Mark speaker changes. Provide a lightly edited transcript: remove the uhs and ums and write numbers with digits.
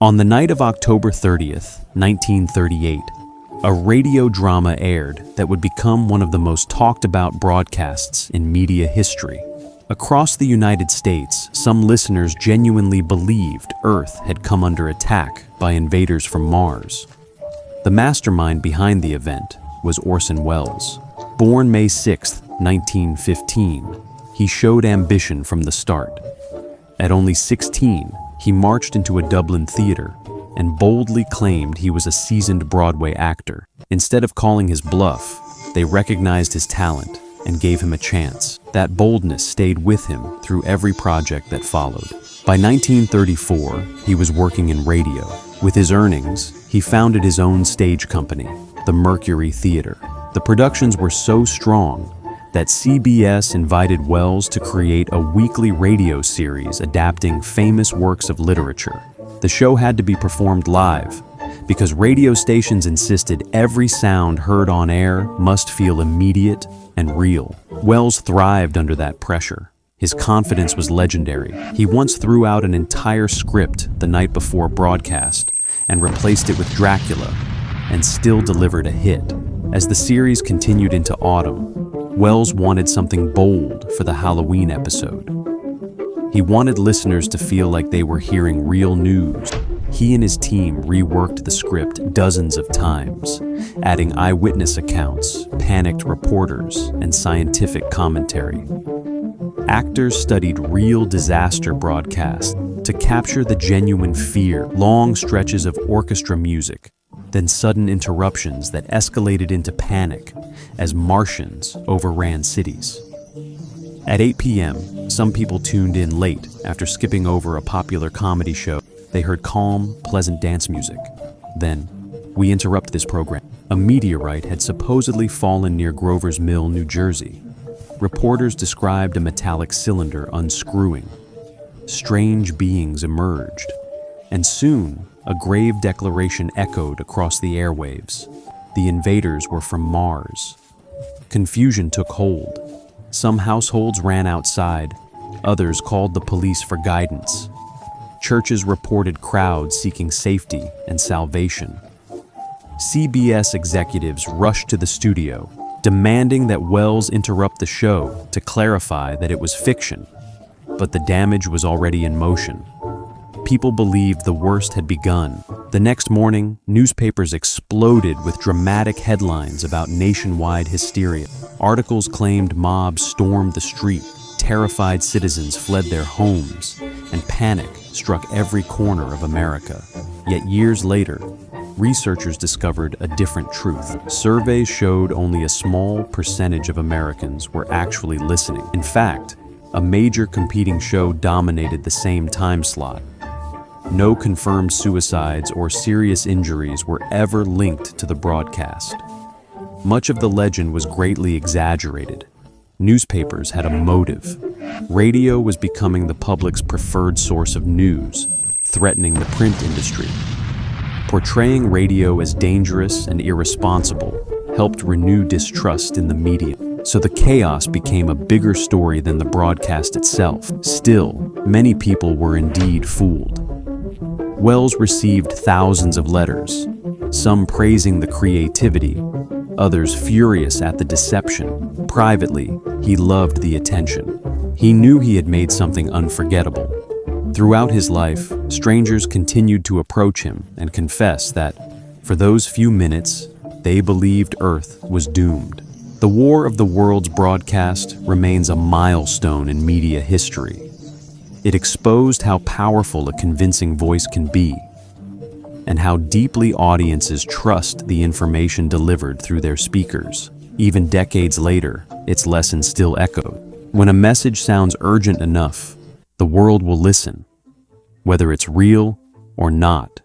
Speaker 1: On the night of October 30th, 1938, a radio drama aired that would become one of the most talked about broadcasts in media history. Across the United States, some listeners genuinely believed Earth had come under attack by invaders from Mars. The mastermind behind the event was Orson Welles. Born May 6, 1915, he showed ambition from the start. At only 16, he marched into a Dublin theater and boldly claimed he was a seasoned Broadway actor. Instead of calling his bluff, they recognized his talent and gave him a chance. That boldness stayed with him through every project that followed. By 1934, he was working in radio. With his earnings, he founded his own stage company, the Mercury Theatre. The productions were so strong that CBS invited Welles to create a weekly radio series adapting famous works of literature. The show had to be performed live because radio stations insisted every sound heard on air must feel immediate and real. Welles thrived under that pressure. His confidence was legendary. He once threw out an entire script the night before broadcast and replaced it with Dracula, and still delivered a hit. As the series continued into autumn, Welles wanted something bold for the Halloween episode. He wanted listeners to feel like they were hearing real news. He and his team reworked the script dozens of times, adding eyewitness accounts, panicked reporters, and scientific commentary. Actors studied real disaster broadcasts to capture the genuine fear, long stretches of orchestra music, then sudden interruptions that escalated into panic as Martians overran cities. At 8 p.m., some people tuned in late after skipping over a popular comedy show. They heard calm, pleasant dance music. Then, we interrupt this program. A meteorite had supposedly fallen near Grover's Mill, New Jersey. Reporters described a metallic cylinder unscrewing. Strange beings emerged, and soon, a grave declaration echoed across the airwaves. The invaders were from Mars. Confusion took hold. Some households ran outside. Others called the police for guidance. Churches reported crowds seeking safety and salvation. CBS executives rushed to the studio, demanding that Welles interrupt the show to clarify that it was fiction. But the damage was already in motion. People believed the worst had begun. The next morning, newspapers exploded with dramatic headlines about nationwide hysteria. Articles claimed mobs stormed the street, terrified citizens fled their homes, and panic struck every corner of America. Yet years later, researchers discovered a different truth. Surveys showed only a small percentage of Americans were actually listening. In fact, a major competing show dominated the same time slot. No confirmed suicides or serious injuries were ever linked to the broadcast. Much of the legend was greatly exaggerated. Newspapers had a motive. Radio was becoming the public's preferred source of news, threatening the print industry. Portraying radio as dangerous and irresponsible helped renew distrust in the medium. So the chaos became a bigger story than the broadcast itself. Still, many people were indeed fooled. Welles received thousands of letters, some praising the creativity, others furious at the deception. Privately, he loved the attention. He knew he had made something unforgettable. Throughout his life, strangers continued to approach him and confess that, for those few minutes, they believed Earth was doomed. The War of the Worlds broadcast remains a milestone in media history. It exposed how powerful a convincing voice can be, and how deeply audiences trust the information delivered through their speakers. Even decades later, its lessons still echo. When a message sounds urgent enough, the world will listen, whether it's real or not.